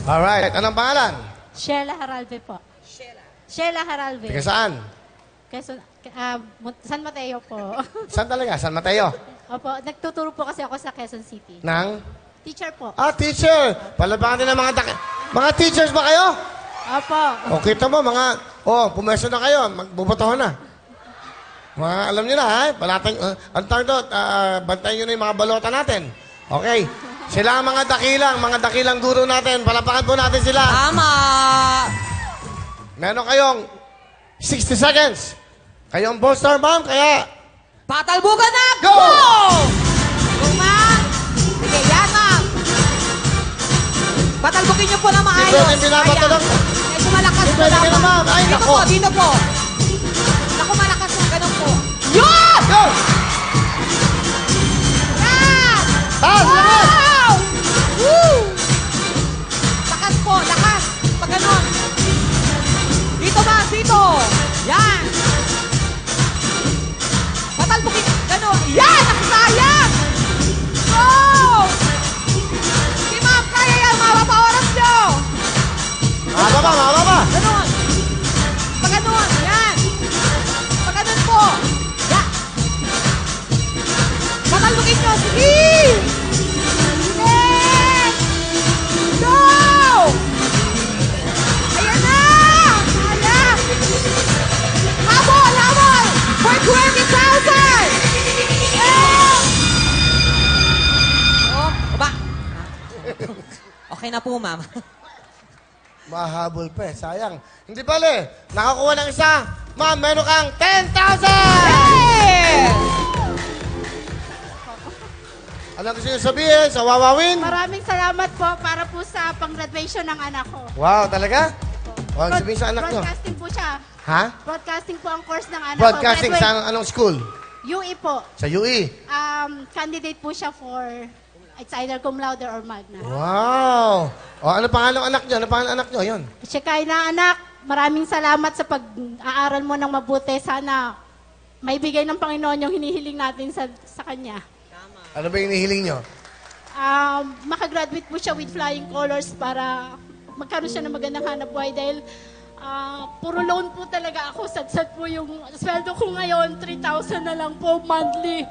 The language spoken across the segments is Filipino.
Alright, anong pangalan? Sheila Haralve po. Sheila Haralve. Taga saan? Quezon, San Mateo po. Saan talaga? San Mateo? Opo, nagtuturo po kasi ako sa Quezon City. Nang? Teacher po. Ah, teacher! Palabangan din ng mga teachers ba kayo? Opo. O, kita mo, pumeso na kayo, magbubotohan na. Mga, alam niyo na, ha? Palatang, ang tawag doon, bantayan niyo na yung mga balota natin. Okay. Sila ang mga dakilang guro natin. Palapakan po natin sila. Tama! Meron kayong 60 seconds. Kayong Ballstar, ma'am, kaya... Patalbugan na! Go! Go, ma'am! Sige, yan, ma'am! Patalbugin niyo po na maayos. Hindi pwedeng binabato lang. Medyo malakas Hindi po pwede ka na, dapat. ma'am. Ay, Dito nako. po, dito po. Naku, malakas na. Ganun po. Yun! Go! Yan! Taas, lakas! Wow! Woo! Lakas po, lakas. Pag ganun. Dito ba? Dito. Yan. Patalbugin. Ganun. Yan! Nakasayang! Go! Sige, ma'am. Kaya yan. Mababa oras nyo. Mababa. Ganun. Pag ganun. Yan. Pag ganun po. Yan. Patalbugin nyo. Sige! Yes! Go! Ayan na! Ayan! Habol! For 20,000! Yeah! Oh, baba. Okay na po, ma'am. Mahabol pa eh. Sayang. Hindi bale. Nakakuha ng isa. Ma'am, meron kang 10,000! Hey! Ano gusto niyo sabihin sa Wawawin? Maraming salamat po para po sa pang-graduation ng anak ko. Wow, talaga? Wow, sabihin sa anak niyo. Broadcasting po siya. Ha? Broadcasting po ang course ng anak Broadcasting ko. sa anong school? UE po. Sa UE. Candidate po siya for it's either cum laude or magna. Wow! O, ano pangalan ng anak niyo? Ano pangalan ng anak niyo? Yun. Siya kay na anak, maraming salamat sa pag-aaral mo ng mabuti. Sana may bigay ng Panginoon yung hinihiling natin sa kanya. Ano ba yung hinihiling niyo? Makagraduate po siya with flying colors para magkaroon siya ng magandang hanap buhay dahil puro loan po talaga ako. Sad-sad po yung sweldo ko ngayon, 3,000 na lang po monthly.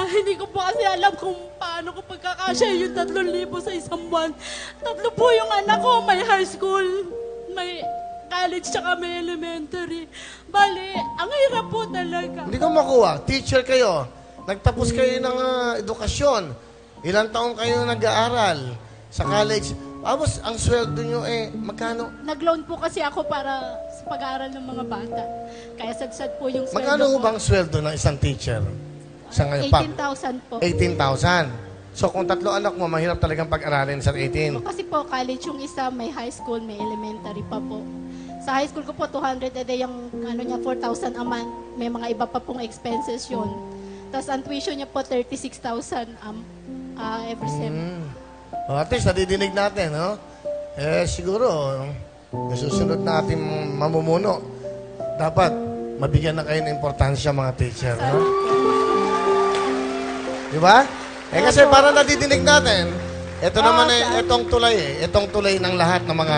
Hindi ko po kasi alam kung paano ko pagkakasya yung 3,000 sa isang buwan. 3 po yung anak ko, may high school, may college, tsaka may elementary. Bali, ang hirap po talaga. Hindi ko makuha. Teacher kayo. Nagtapos kayo ng edukasyon. Ilang taong kayo nag-aaral sa college. Tapos, ang sweldo nyo magkano? Nag-loan po kasi ako para sa pag-aaral ng mga bata. Kaya sad-sad po yung sweldo Magkano ko. bang sweldo ng isang teacher? Sa ngayon pa? 18,000 po. 18,000. So, kung 3 anak mo, mahirap talagang pag-aralin sa 18. Kasi po, college yung isa, may high school, may elementary pa po. Sa high school ko po, 200 a day, yung 4,000 a month. May mga iba pa pong expenses yun. Tapos ang tuition niya po, 36,000 every sem. At least, nadidinig natin, no? Siguro, yung susunod natin mamumuno, dapat mabigyan na kayo ng importansya mga teacher, no? Di ba? Kasi para nadidinig natin, ito naman itong tulay ng lahat ng mga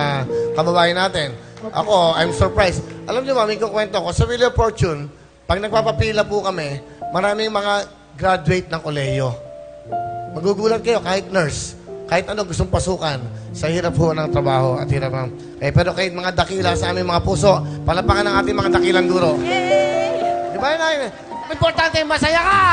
kababayan natin. Ako, I'm surprised. Alam niyo ba, may kukwento ko, sa Wheel of Fortune, pag nagpapapila po kami, maraming mga graduate ng kolehiyo. Magugulat kayo, kahit nurse, kahit ano gustong pasukan, sa hirap po ng trabaho at hirap ng... pero kahit mga dakila sa aming mga puso, palapakan ng ating mga dakilang guro. Yay! Di ba yun? Importante, masaya ka!